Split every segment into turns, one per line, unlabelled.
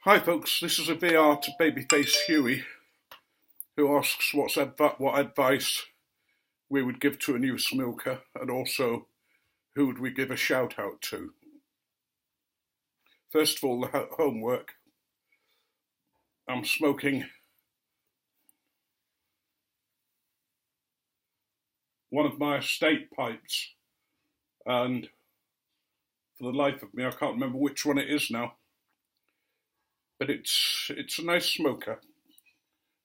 Hi folks, this is a VR to babyface Huey who asks what advice we would give to a new smoker and also who would we give a shout out to. First of all, the homework. I'm smoking one of my estate pipes, and for the life of me I can't remember which one it is now, but it's a nice smoker,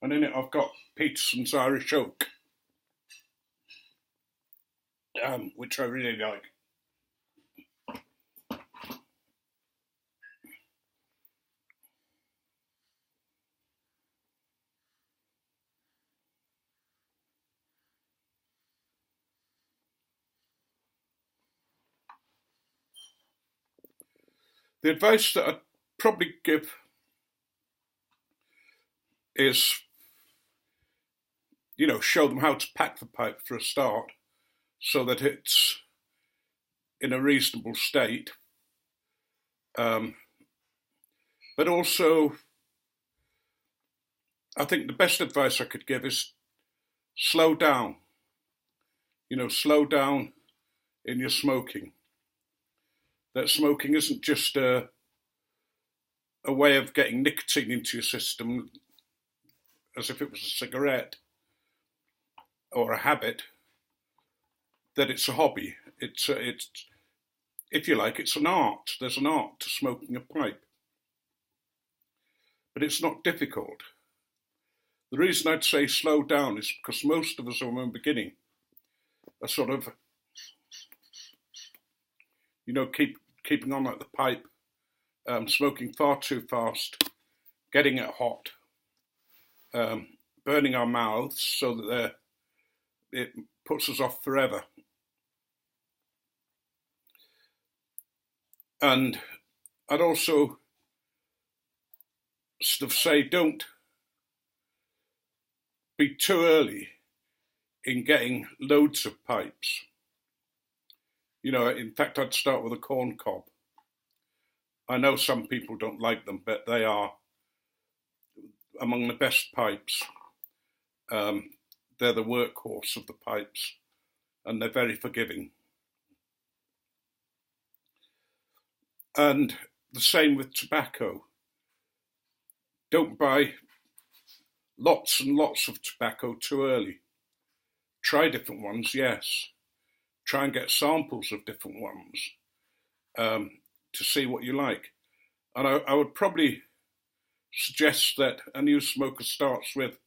and in it I've got Peterson's Irish Oak, which I really like. The advice that I'd probably give is, show them how to pack the pipe for a start so that it's in a reasonable state. But also, I think the best advice I could give is slow down. Slow down in your smoking. That smoking isn't just a way of getting nicotine into your system as if it was a cigarette or a habit, that it's a hobby. It's if you like, it's an art. There's an art to smoking a pipe. But it's not difficult. The reason I'd say slow down is because most of us when we're beginning are sort of, keeping on at the pipe, smoking far too fast, getting it hot, burning our mouths so that it puts us off forever. And I'd also sort of say don't be too early in getting loads of pipes. In fact, I'd start with a corn cob. I know some people don't like them, but they are among the best pipes. They're the workhorse of the pipes, and they're very forgiving. And the same with tobacco. Don't buy lots and lots of tobacco too early. Try different ones, yes. Try and get samples of different ones to see what you like. And I would probably suggest that a new smoker starts with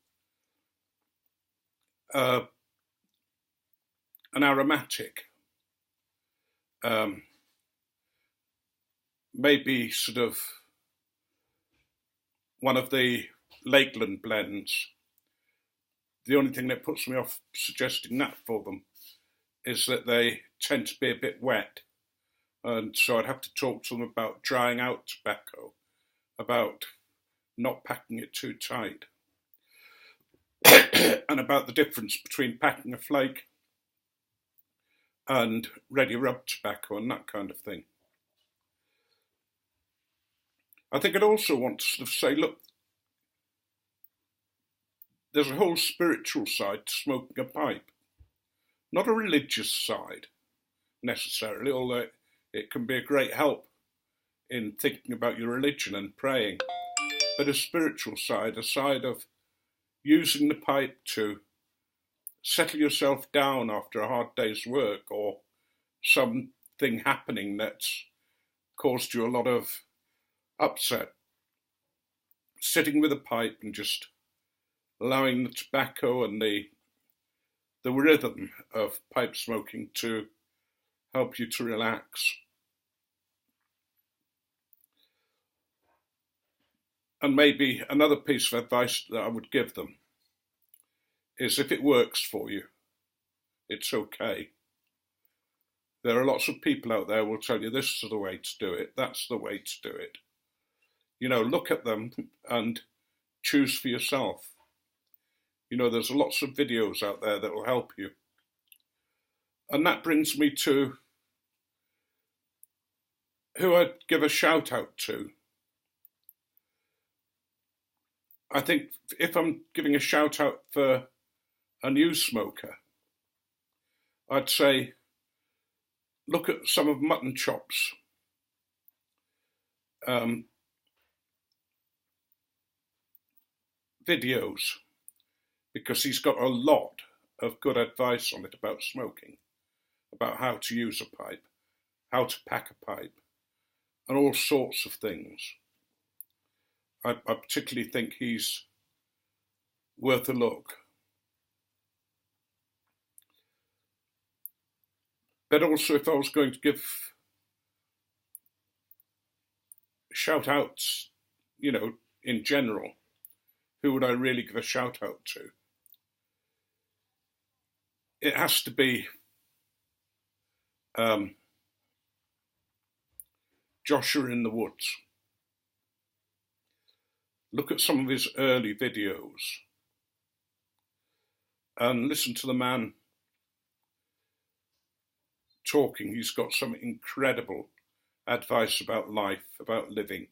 an aromatic, maybe sort of one of the Lakeland blends. The only thing that puts me off suggesting that for them is that they tend to be a bit wet. And so I'd have to talk to them about drying out tobacco, about not packing it too tight, and about the difference between packing a flake and ready rub tobacco and that kind of thing. I think I'd also want to sort of say, look, there's a whole spiritual side to smoking a pipe, not a religious side necessarily, although it can be a great help in thinking about your religion and praying, but a spiritual side, a side of using the pipe to settle yourself down after a hard day's work or something happening that's caused you a lot of upset. Sitting with a pipe and just allowing the tobacco and the rhythm of pipe smoking to help you to relax. And maybe another piece of advice that I would give them is if it works for you, it's okay. There are lots of people out there who will tell you this is the way to do it, that's the way to do it. Look at them and choose for yourself. There's lots of videos out there that will help you. And that brings me to who I'd give a shout out to I think if I'm giving a shout out for a new smoker, I'd say look at some of Mutton Chop's videos, because he's got a lot of good advice on it about smoking, about how to use a pipe, how to pack a pipe, and all sorts of things. I particularly think he's worth a look. But also, if I was going to give shout outs, in general, who would I really give a shout out to? It has to be Joshua in the Woods. Look at some of his early videos and listen to the man talking. He's got some incredible advice about life, about living.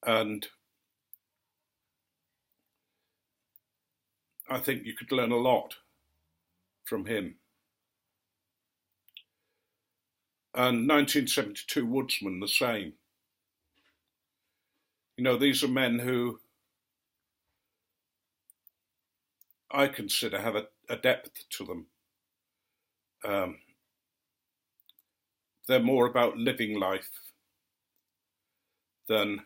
And I think you could learn a lot from him. And 1972 Woodsman, the same. These are men who I consider have a depth to them. They're more about living life than,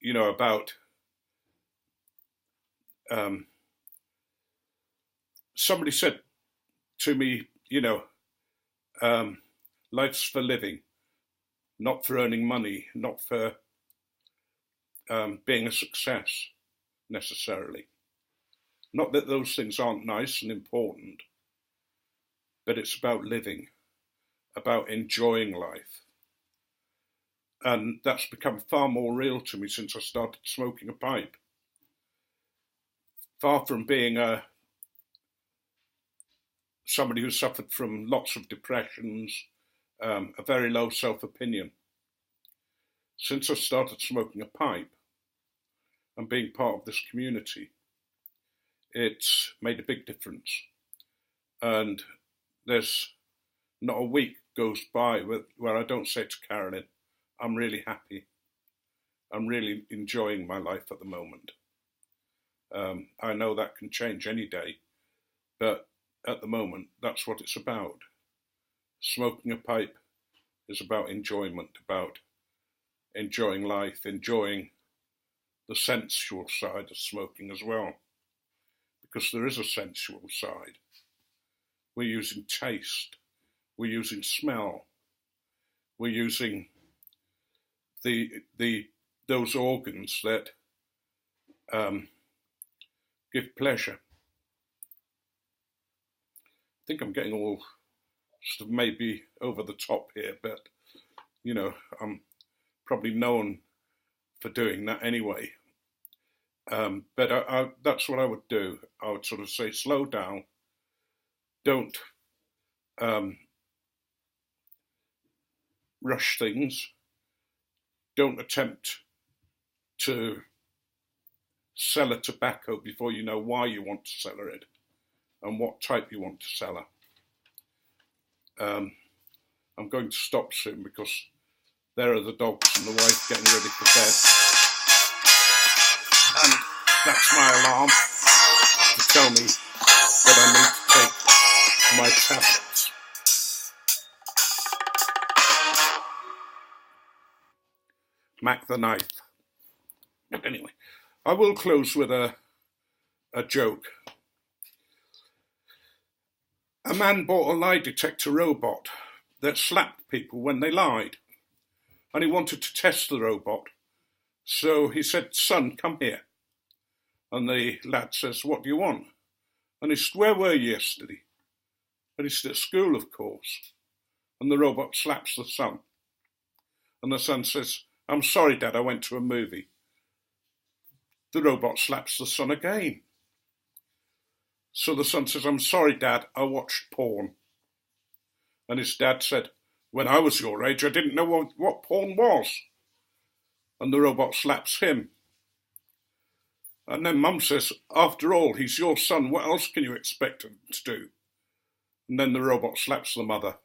about somebody said to me, life's for living, not for earning money, not for being a success necessarily. Not that those things aren't nice and important, but it's about living, about enjoying life. And that's become far more real to me since I started smoking a pipe. Far from being somebody who suffered from lots of depressions, a very low self-opinion. Since I started smoking a pipe and being part of this community, it's made a big difference. And there's not a week goes by where I don't say to Carolyn, I'm really happy. I'm really enjoying my life at the moment. I know that can change any day, but at the moment, that's what it's about. Smoking a pipe is about enjoyment, about enjoying life, enjoying the sensual side of smoking as well. Because there is a sensual side. We're using taste, we're using smell, we're using those organs that give pleasure. I think I'm getting all sort of maybe over the top here, but I'm probably known for doing that anyway. But that's what I would do. I would sort of say, slow down, don't rush things, don't attempt to sell a tobacco before you know why you want to sell it and what type you want to sell it. I'm going to stop soon because there are the dogs and the wife getting ready for bed. And that's my alarm to tell me that I need to take my tablets. Mac the knife. But anyway, I will close with a joke. A man bought a lie detector robot that slapped people when they lied. And he wanted to test the robot. So he said, son, come here. And the lad says, what do you want? And he said, where were you yesterday? And he said, at school, of course. And the robot slaps the son. And the son says, I'm sorry, Dad, I went to a movie. The robot slaps the son again. So the son says, I'm sorry, Dad, I watched porn. And his dad said, when I was your age, I didn't know what porn was. and the robot slaps him. And then Mum says, after all, he's your son, what else can you expect him to do? And then the robot slaps the mother.